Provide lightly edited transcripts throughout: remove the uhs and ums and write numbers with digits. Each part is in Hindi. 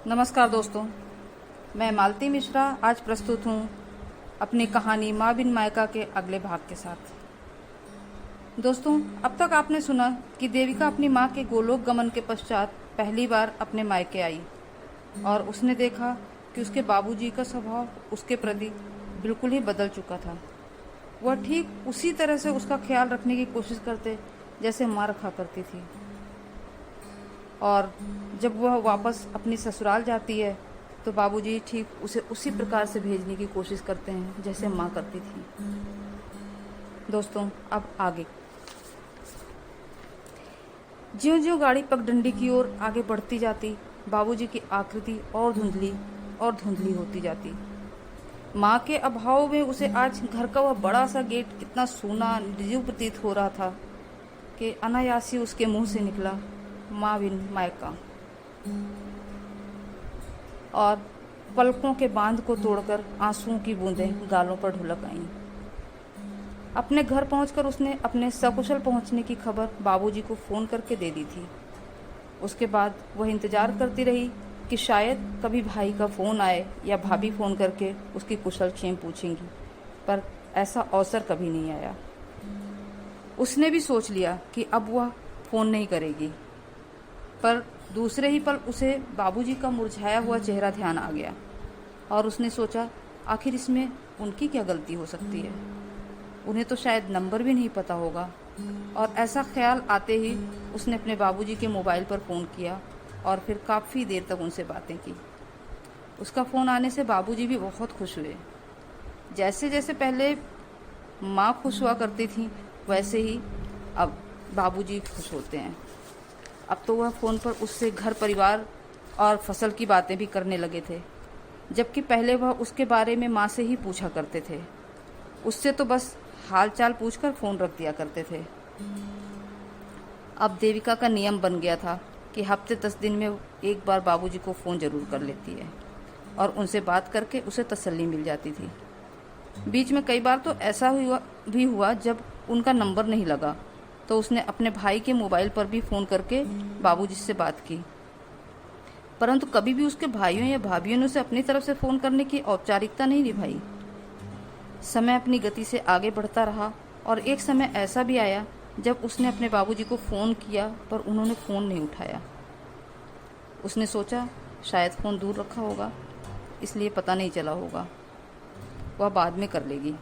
नमस्कार दोस्तों, मैं मालती मिश्रा आज प्रस्तुत हूँ अपनी कहानी माँ बिन मायका के अगले भाग के साथ। दोस्तों, अब तक आपने सुना कि देविका अपनी माँ के गोलोक गमन के पश्चात पहली बार अपने मायके आई और उसने देखा कि उसके बाबूजी का स्वभाव उसके प्रति बिल्कुल ही बदल चुका था। वह ठीक उसी तरह से उसका ख्याल रखने की कोशिश करते जैसे माँ रखा करती थी, और जब वह वापस अपनी ससुराल जाती है तो बाबूजी ठीक उसे उसी प्रकार से भेजने की कोशिश करते हैं जैसे माँ करती थी। दोस्तों, अब आगे ज्यों-ज्यों गाड़ी पगडंडी की ओर आगे बढ़ती जाती, बाबूजी की आकृति और धुंधली होती जाती। माँ के अभाव में उसे आज घर का वह बड़ा सा गेट इतना सूना निर्जीव प्रतीत हो रहा था कि अनायास ही उसके मुंह से निकला, माँ बिन मायका, और पलकों के बांध को तोड़कर आंसुओं की बूंदें गालों पर ढुलक आईं। अपने घर पहुंचकर उसने अपने सकुशल पहुंचने की खबर बाबूजी को फोन करके दे दी थी। उसके बाद वह इंतजार करती रही कि शायद कभी भाई का फोन आए या भाभी फोन करके उसकी कुशल क्षेम पूछेंगी, पर ऐसा अवसर कभी नहीं आया। उसने भी सोच लिया कि अब वह फोन नहीं करेगी, पर दूसरे ही पल उसे बाबूजी का मुरझाया हुआ चेहरा ध्यान आ गया और उसने सोचा, आखिर इसमें उनकी क्या गलती हो सकती है। उन्हें तो शायद नंबर भी नहीं पता होगा। और ऐसा ख्याल आते ही उसने अपने बाबूजी के मोबाइल पर फ़ोन किया और फिर काफ़ी देर तक उनसे बातें की। उसका फ़ोन आने से बाबूजी भी बहुत खुश हुए। जैसे जैसे पहले माँ खुश हुआ करती थी, वैसे ही अब बाबूजी खुश होते हैं। अब तो वह फ़ोन पर उससे घर परिवार और फसल की बातें भी करने लगे थे, जबकि पहले वह उसके बारे में माँ से ही पूछा करते थे। उससे तो बस हाल चाल पूछकर फ़ोन रख दिया करते थे। अब देविका का नियम बन गया था कि हफ्ते 10 दिन में एक बार बाबूजी को फ़ोन ज़रूर कर लेती है और उनसे बात करके उसे तसल्ली मिल जाती थी। बीच में कई बार तो ऐसा हुआ जब उनका नंबर नहीं लगा तो उसने अपने भाई के मोबाइल पर भी फ़ोन करके बाबूजी से बात की, परंतु कभी भी उसके भाइयों या भाभियों ने उसे अपनी तरफ से फ़ोन करने की औपचारिकता नहीं निभाई। समय अपनी गति से आगे बढ़ता रहा और एक समय ऐसा भी आया जब उसने अपने बाबूजी को फ़ोन किया पर उन्होंने फ़ोन नहीं उठाया। उसने सोचा शायद फ़ोन दूर रखा होगा, इसलिए पता नहीं चला होगा, वह बाद में कर लेगी।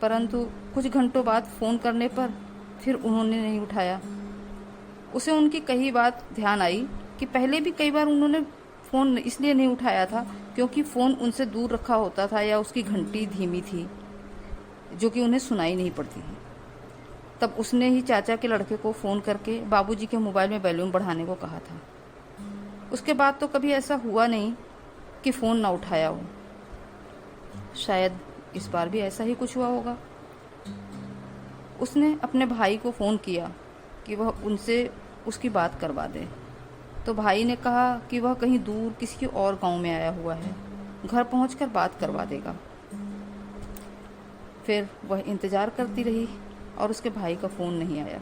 परंतु कुछ घंटों बाद फ़ोन करने पर फिर उन्होंने नहीं उठाया। उसे उनकी कही बात ध्यान आई कि पहले भी कई बार उन्होंने फ़ोन इसलिए नहीं उठाया था क्योंकि फ़ोन उनसे दूर रखा होता था या उसकी घंटी धीमी थी, जो कि उन्हें सुनाई नहीं पड़ती थी। तब उसने ही चाचा के लड़के को फ़ोन करके बाबूजी के मोबाइल में वॉल्यूम बढ़ाने को कहा था। उसके बाद तो कभी ऐसा हुआ नहीं कि फ़ोन ना उठाया हो। शायद इस बार भी ऐसा ही कुछ हुआ होगा। उसने अपने भाई को फ़ोन किया कि वह उनसे उसकी बात करवा दे, तो भाई ने कहा कि वह कहीं दूर किसी और गांव में आया हुआ है, घर पहुंचकर बात करवा देगा। फिर वह इंतज़ार करती रही और उसके भाई का फ़ोन नहीं आया।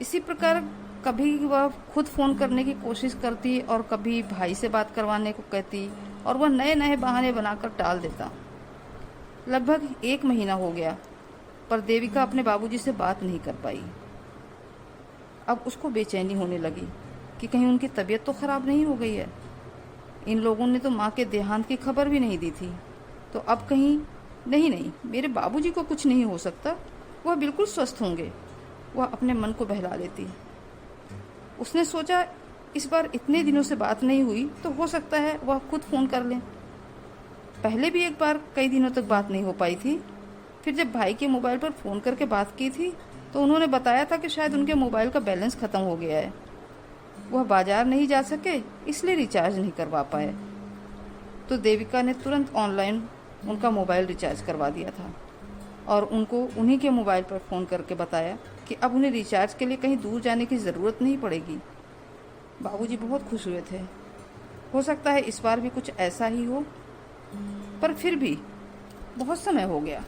इसी प्रकार कभी वह खुद फ़ोन करने की कोशिश करती और कभी भाई से बात करवाने को कहती और वह नए नए बहाने बनाकर टाल देता। लगभग 1 महीना हो गया, पर देविका अपने बाबूजी से बात नहीं कर पाई। अब उसको बेचैनी होने लगी कि कहीं उनकी तबीयत तो खराब नहीं हो गई है। इन लोगों ने तो माँ के देहांत की खबर भी नहीं दी थी, तो अब कहीं नहीं, मेरे बाबूजी को कुछ नहीं हो सकता, वह बिल्कुल स्वस्थ होंगे, वह अपने मन को बहला लेती। उसने सोचा इस बार इतने दिनों से बात नहीं हुई तो हो सकता है वह खुद फ़ोन कर लें। पहले भी एक बार कई दिनों तक बात नहीं हो पाई थी। फिर जब भाई के मोबाइल पर फ़ोन करके बात की थी तो उन्होंने बताया था कि शायद उनके मोबाइल का बैलेंस ख़त्म हो गया है, वह बाजार नहीं जा सके इसलिए रिचार्ज नहीं करवा पाए। तो देविका ने तुरंत ऑनलाइन उनका मोबाइल रिचार्ज करवा दिया था और उनको उन्हीं के मोबाइल पर फ़ोन करके बताया कि अब उन्हें रिचार्ज के लिए कहीं दूर जाने की ज़रूरत नहीं पड़ेगी। बाबूजी बहुत खुश हुए थे। हो सकता है इस बार भी कुछ ऐसा ही हो, पर फिर भी बहुत समय हो गया।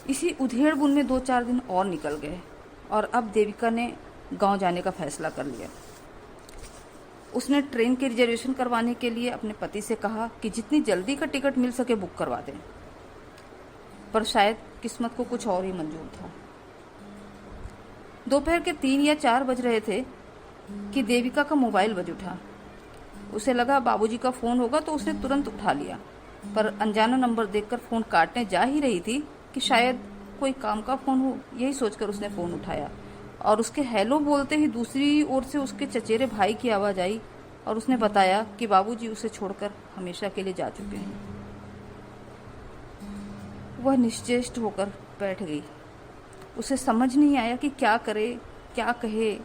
इसी उधेड़ बुन में 2-4 दिन और निकल गए और अब देविका ने गांव जाने का फैसला कर लिया। उसने ट्रेन की रिजर्वेशन करवाने के लिए अपने पति से कहा कि जितनी जल्दी का टिकट मिल सके बुक करवा दें, पर शायद किस्मत को कुछ और ही मंजूर था। दोपहर के 3 या 4 बज रहे थे कि देविका का मोबाइल बज उठा। उसे लगा बाबूजी का फोन होगा तो उसने तुरंत उठा लिया, पर अनजाना नंबर देखकर फोन काटने जा ही रही थी कि शायद कोई काम का फोन हो। यही सोचकर उसने फोन उठाया और उसके हेलो बोलते ही दूसरी ओर से उसके चचेरे भाई की आवाज आई और उसने बताया कि बाबूजी उसे छोड़कर हमेशा के लिए जा चुके हैं। वह निश्चेष्ट होकर बैठ गई। उसे समझ नहीं आया कि क्या करे, क्या कहे।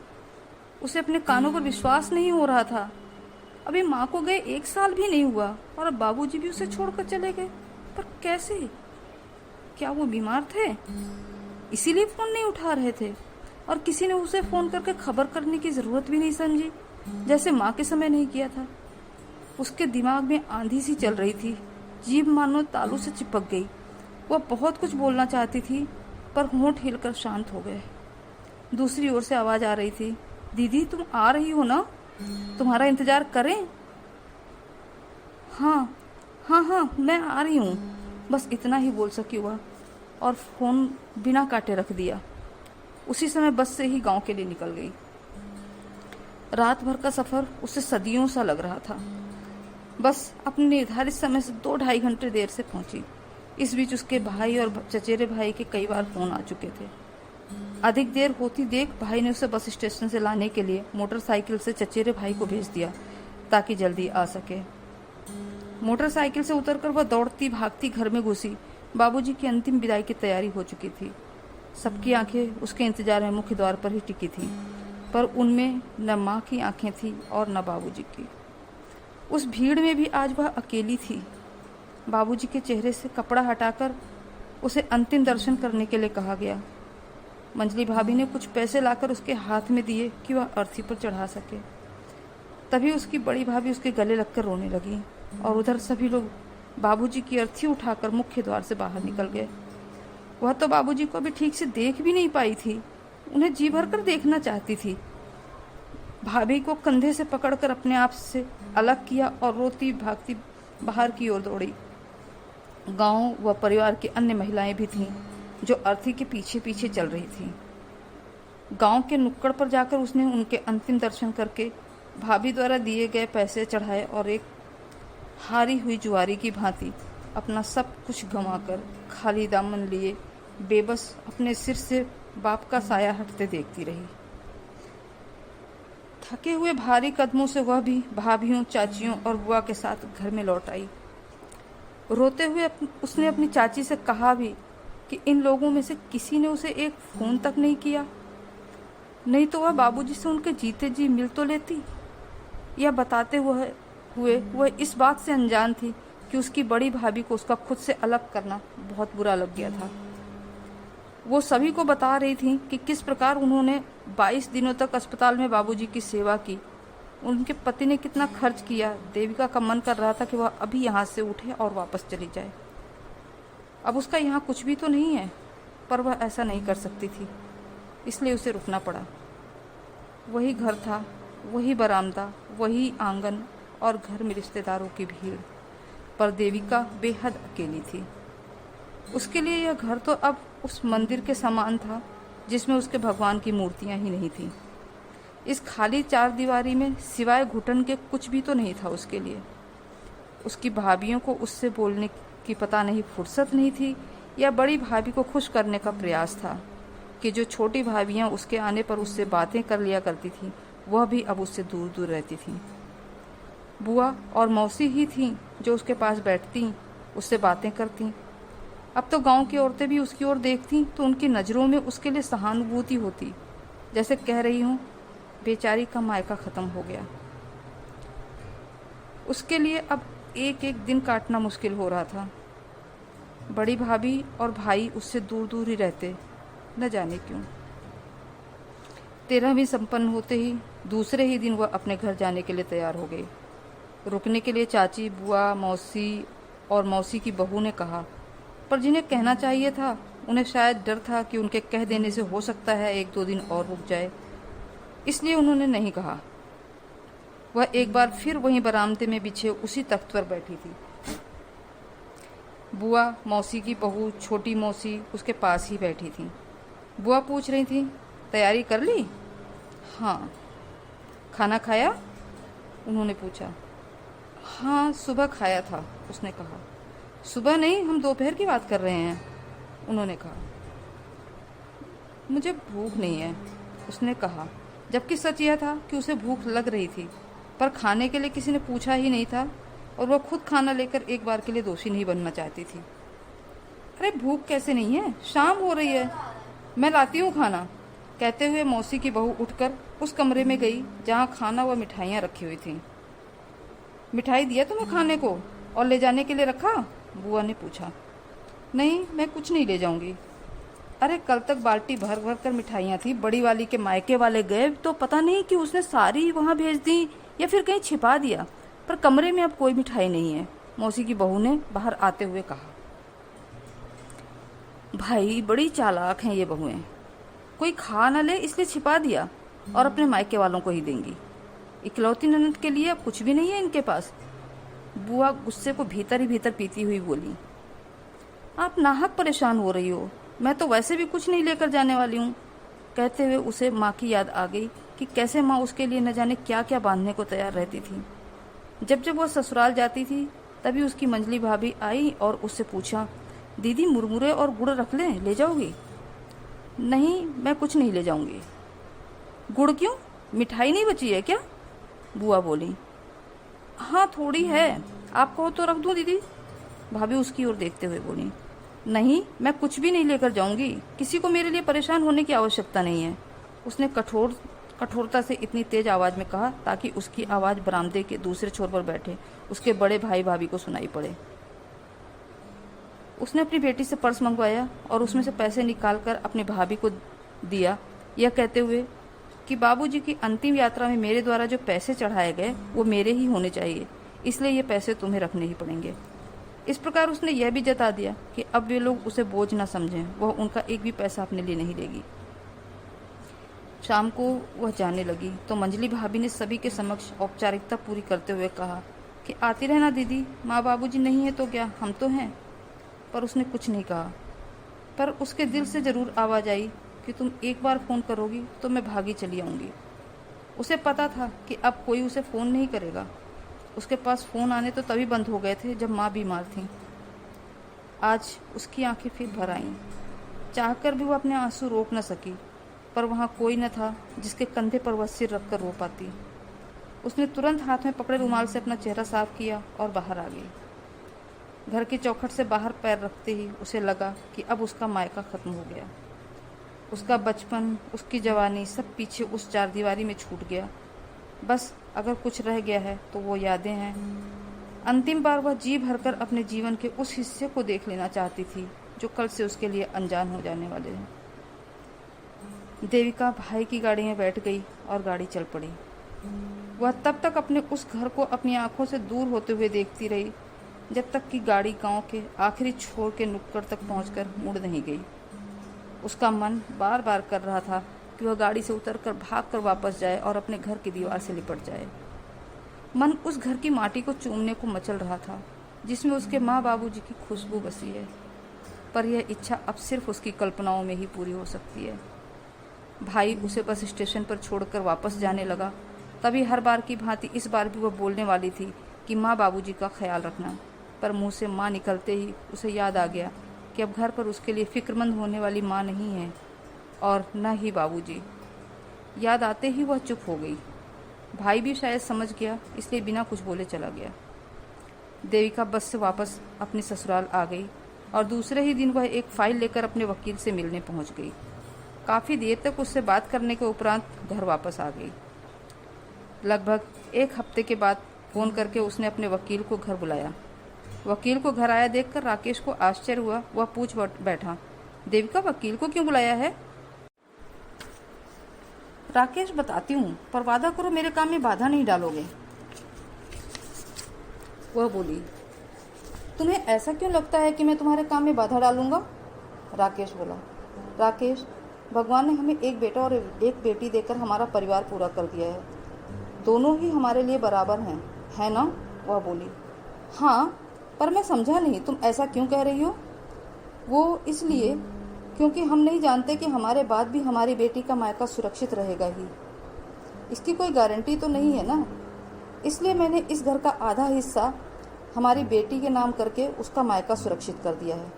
उसे अपने कानों पर विश्वास नहीं हो रहा था। अभी माँ को गए 1 साल भी नहीं हुआ और अब बाबूजी भी उसे छोड़कर चले गए। पर कैसे? क्या वो बीमार थे, इसीलिए फोन नहीं उठा रहे थे? और किसी ने उसे फोन करके खबर करने की जरूरत भी नहीं समझी, जैसे माँ के समय नहीं किया था। उसके दिमाग में आंधी सी चल रही थी, जीभ मानो तालू से चिपक गई। वह बहुत कुछ बोलना चाहती थी, पर होंठ हिलकर शांत हो गए। दूसरी ओर से आवाज आ रही थी, दीदी तुम आ रही हो ना? तुम्हारा इंतजार करें? हाँ हाँ हाँ मैं आ रही हूँ, बस इतना ही बोल सकी वह और फोन बिना काटे रख दिया। उसी समय बस से ही गांव के लिए निकल गई। रात भर का सफर उसे सदियों सा लग रहा था। बस अपने निर्धारित समय से 2-2.5 घंटे देर से पहुंची। इस बीच उसके भाई और चचेरे भाई के कई बार फोन आ चुके थे। अधिक देर होती देख भाई ने उसे बस स्टेशन से लाने के लिए मोटरसाइकिल से चचेरे भाई को भेज दिया ताकि जल्दी आ सके। मोटरसाइकिल से उतरकर वह दौड़ती भागती घर में घुसी। बाबूजी की अंतिम विदाई की तैयारी हो चुकी थी। सबकी आंखें उसके इंतजार में मुख्य द्वार पर ही टिकी थी, पर उनमें न माँ की आंखें थी और न बाबूजी की। उस भीड़ में भी आज वह अकेली थी। बाबूजी के चेहरे से कपड़ा हटाकर उसे अंतिम दर्शन करने के लिए कहा गया। मंजली भाभी ने कुछ पैसे लाकर उसके हाथ में दिए कि वह अर्थी पर चढ़ा सके। तभी उसकी बड़ी भाभी उसके गले लगकर रोने लगी और उधर सभी लोग बाबूजी की अर्थी उठाकर मुख्य द्वार से बाहर निकल गए। वह तो बाबूजी को अभी ठीक से देख भी नहीं पाई थी, उन्हें जी भर कर देखना चाहती थी। भाभी को कंधे से पकड़कर अपने आप से अलग किया और रोती भागती बाहर की ओर दौड़ी। गांव व परिवार की अन्य महिलाएं भी थीं जो अर्थी के पीछे पीछे चल रही थीं। गांव के नुक्कड़ पर जाकर उसने उनके अंतिम दर्शन करके भाभी द्वारा दिए गए पैसे चढ़ाए और एक हारी हुई जुआरी की भांति अपना सब कुछ गंवाकर खाली दामन लिए बेबस अपने सिर से बाप का साया हटते देखती रही। थके हुए भारी कदमों से वह भी भाभियों, चाचियों और बुआ के साथ घर में लौट आई। रोते हुए उसने अपनी चाची से कहा भी कि इन लोगों में से किसी ने उसे एक फोन तक नहीं किया, नहीं तो वह बाबूजी से उनके जीते जी मिल तो लेती। यह बताते हुए वह इस बात से अनजान थी कि उसकी बड़ी भाभी को उसका खुद से अलग करना बहुत बुरा लग गया था। वो सभी को बता रही थी कि किस प्रकार उन्होंने 22 दिनों तक अस्पताल में बाबूजी की सेवा की, उनके पति ने कितना खर्च किया। देविका का मन कर रहा था कि वह अभी यहाँ से उठे और वापस चली जाए। अब उसका यहाँ कुछ भी तो नहीं है, पर वह ऐसा नहीं कर सकती थी, इसलिए उसे रुकना पड़ा। वही घर था, वही बरामदा, वही आंगन और घर में रिश्तेदारों की भीड़, पर देविका बेहद अकेली थी। उसके लिए यह घर तो अब उस मंदिर के समान था जिसमें उसके भगवान की मूर्तियां ही नहीं थी। इस खाली 4 दीवारी में सिवाय घुटन के कुछ भी तो नहीं था उसके लिए। उसकी भाभियों को उससे बोलने की पता नहीं फुर्सत नहीं थी, या बड़ी भाभी को खुश करने का प्रयास था कि जो छोटी भाभियां उसके आने पर उससे बातें कर लिया करती थीं, वह भी अब उससे दूर दूर रहती थीं। बुआ और मौसी ही थीं जो उसके पास बैठती, उससे बातें करती। अब तो गांव की औरतें भी उसकी ओर देखती तो उनकी नज़रों में उसके लिए सहानुभूति होती, जैसे कह रही हूँ बेचारी का मायका खत्म हो गया। उसके लिए अब एक एक दिन काटना मुश्किल हो रहा था। बड़ी भाभी और भाई उससे दूर दूर ही रहते, न जाने क्यों। 13वीं संपन्न होते ही दूसरे ही दिन वह अपने घर जाने के लिए तैयार हो गई। रुकने के लिए चाची, बुआ, मौसी और मौसी की बहू ने कहा, पर जिन्हें कहना चाहिए था उन्हें शायद डर था कि उनके कह देने से हो सकता है 1-2 दिन और रुक जाए। इसलिए उन्होंने नहीं कहा। वह एक बार फिर वहीं बरामदे में बिछे उसी तख्त पर बैठी थी। बुआ, मौसी की बहू, छोटी मौसी उसके पास ही बैठी थी। बुआ पूछ रही थी, तैयारी कर ली? हाँ। खाना खाया? उन्होंने पूछा। हाँ, सुबह खाया था, उसने कहा। सुबह नहीं, हम दोपहर की बात कर रहे हैं, उन्होंने कहा। मुझे भूख नहीं है, उसने कहा, जबकि सच यह था कि उसे भूख लग रही थी, पर खाने के लिए किसी ने पूछा ही नहीं था और वह खुद खाना लेकर एक बार के लिए दोषी नहीं बनना चाहती थी। अरे भूख कैसे नहीं है, शाम हो रही है, मैं लाती हूँ खाना, कहते हुए मौसी की बहू उठकर उस कमरे में गई जहाँ खाना व मिठाइयाँ रखी हुई थीं। मिठाई दिया तुम्हें खाने को और ले जाने के लिए रखा? बुआ ने पूछा। नहीं, मैं कुछ नहीं ले जाऊंगी। अरे कल तक बाल्टी भर भर कर मिठाइयाँ थी, बड़ी वाली के मायके वाले गए तो पता नहीं कि उसने सारी वहाँ भेज दी या फिर कहीं छिपा दिया, पर कमरे में अब कोई मिठाई नहीं है, मौसी की बहू ने बाहर आते हुए कहा। भाई बड़ी चालाक हैं ये बहुएं, कोई खा न ले इसलिए छिपा दिया और अपने मायके वालों को ही देंगी। इकलौती ननद के लिए अब कुछ भी नहीं है इनके पास। बुआ गुस्से को भीतर ही भीतर पीती हुई बोली। आप नाहक परेशान हो रही हो, मैं तो वैसे भी कुछ नहीं लेकर जाने वाली हूँ। कहते हुए उसे माँ की याद आ गई कि कैसे माँ उसके लिए न जाने क्या क्या बांधने को तैयार रहती थी। जब जब वह ससुराल जाती थी तभी उसकी मंजली भाभी आई और उससे पूछा, दीदी मुरमुरे और गुड़ रख लें, ले जाओगी? नहीं, मैं कुछ नहीं ले जाऊंगी। गुड़ क्यों, मिठाई नहीं बची है क्या? बुआ बोली। हाँ थोड़ी है, आप कहो तो रख दूं दीदी, भाभी उसकी ओर देखते हुए बोली। नहीं, मैं कुछ भी नहीं लेकर जाऊंगी, किसी को मेरे लिए परेशान होने की आवश्यकता नहीं है, उसने कठोरता से इतनी तेज आवाज में कहा ताकि उसकी आवाज बरामदे के दूसरे छोर पर बैठे उसके बड़े भाई भाभी को सुनाई पड़े। उसने अपनी बेटी से पर्स मंगवाया और उसमें से पैसे निकालकर अपनी भाभी को दिया, यह कहते हुए कि बाबूजी की अंतिम यात्रा में मेरे द्वारा जो पैसे चढ़ाए गए वो मेरे ही होने चाहिए, इसलिए ये पैसे तुम्हें रखने ही पड़ेंगे। इस प्रकार उसने यह भी जता दिया कि अब वे लोग उसे बोझ न समझें, वह उनका एक भी पैसा अपने लिए नहीं लेगी। शाम को वह जाने लगी तो मंजली भाभी ने सभी के समक्ष औपचारिकता पूरी करते हुए कहा कि आती रहना दीदी, माँ बाबूजी नहीं है तो क्या, हम तो हैं। पर उसने कुछ नहीं कहा, पर उसके दिल से जरूर आवाज आई कि तुम एक बार फ़ोन करोगी तो मैं भागी चली आऊँगी। उसे पता था कि अब कोई उसे फ़ोन नहीं करेगा। उसके पास फ़ोन आने तो तभी बंद हो गए थे जब माँ बीमार थी। आज उसकी आंखें फिर भर आईं। चाहकर भी वह अपने आंसू रोक न सकी, पर वहाँ कोई न था जिसके कंधे पर वह सिर रखकर रो पाती। उसने तुरंत हाथ में पकड़े रुमाल से अपना चेहरा साफ किया और बाहर आ गई। घर की चौखट से बाहर पैर रखते ही उसे लगा कि अब उसका मायका खत्म हो गया। उसका बचपन, उसकी जवानी सब पीछे उस चारदीवारी में छूट गया। बस अगर कुछ रह गया है तो वो यादें हैं। अंतिम बार वह जी भरकर अपने जीवन के उस हिस्से को देख लेना चाहती थी जो कल से उसके लिए अनजान हो जाने वाले हैं। देविका भाई की गाड़ी में बैठ गई और गाड़ी चल पड़ी। वह तब तक अपने उस घर को अपनी आंखों से दूर होते हुए देखती रही जब तक कि गाड़ी गांव के आखिरी छोर के नुक्कड़ तक पहुंचकर मुड़ नहीं गई। उसका मन बार बार कर रहा था कि वह गाड़ी से उतरकर भागकर वापस जाए और अपने घर की दीवार से लिपट जाए। मन उस घर की माटी को चूमने को मचल रहा था जिसमें उसके माँ बाबूजी की खुशबू बसी है, पर यह इच्छा अब सिर्फ उसकी कल्पनाओं में ही पूरी हो सकती है। भाई उसे बस स्टेशन पर छोड़कर वापस जाने लगा, तभी हर बार की भांति इस बार भी वह बोलने वाली थी कि माँ बाबूजी का ख्याल रखना, पर मुंह से माँ निकलते ही उसे याद आ गया कि अब घर पर उसके लिए फिक्रमंद होने वाली माँ नहीं है और न ही बाबूजी। याद आते ही वह चुप हो गई। भाई भी शायद समझ गया, इसलिए बिना कुछ बोले चला गया। देविका बस से वापस अपनी ससुराल आ गई और दूसरे ही दिन वह एक फाइल लेकर अपने वकील से मिलने पहुंच गई। काफ़ी देर तक उससे बात करने के उपरांत घर वापस आ गई। लगभग एक हफ्ते के बाद फ़ोन करके उसने अपने वकील को घर बुलाया। वकील को घर आया देखकर राकेश को आश्चर्य हुआ। वह पूछ बैठा, देविका वकील को क्यों बुलाया है? राकेश, बताती हूँ, पर वादा करो मेरे काम में बाधा नहीं डालोगे। वह बोली, तुम्हें ऐसा क्यों लगता है कि मैं तुम्हारे काम में बाधा डालूंगा? राकेश बोला, राकेश, भगवान ने हमें एक बेटा और एक बेटी देकर हमारा परिवार पूरा कर दिया है। दोनों ही हमारे लिए बराबर हैं, है ना? वह बोली। हाँ, पर मैं समझा नहीं, तुम ऐसा क्यों कह रही हो? वो इसलिए क्योंकि हम नहीं जानते कि हमारे बाद भी हमारी बेटी का मायका सुरक्षित रहेगा ही। इसकी कोई गारंटी तो नहीं है ना। इसलिए मैंने इस घर का आधा हिस्सा हमारी बेटी के नाम करके उसका मायका सुरक्षित कर दिया है।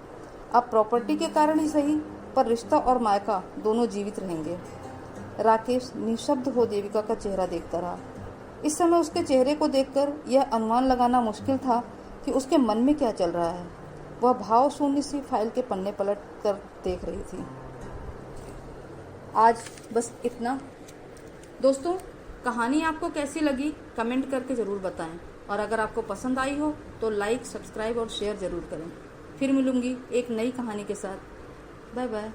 अब प्रॉपर्टी के कारण ही सही, पर रिश्ता और मायका दोनों जीवित रहेंगे। राकेश निशब्द हो देविका का चेहरा देखता रहा। इस समय उसके चेहरे को देखकर यह अनुमान लगाना मुश्किल था कि उसके मन में क्या चल रहा है। वह भाव शून्य सी फाइल के पन्ने पलट कर देख रही थी। आज बस इतना। दोस्तों, कहानी आपको कैसी लगी कमेंट करके ज़रूर बताएं, और अगर आपको पसंद आई हो तो लाइक, सब्सक्राइब और शेयर ज़रूर करें। फिर मिलूंगी एक नई कहानी के साथ। Bye bye.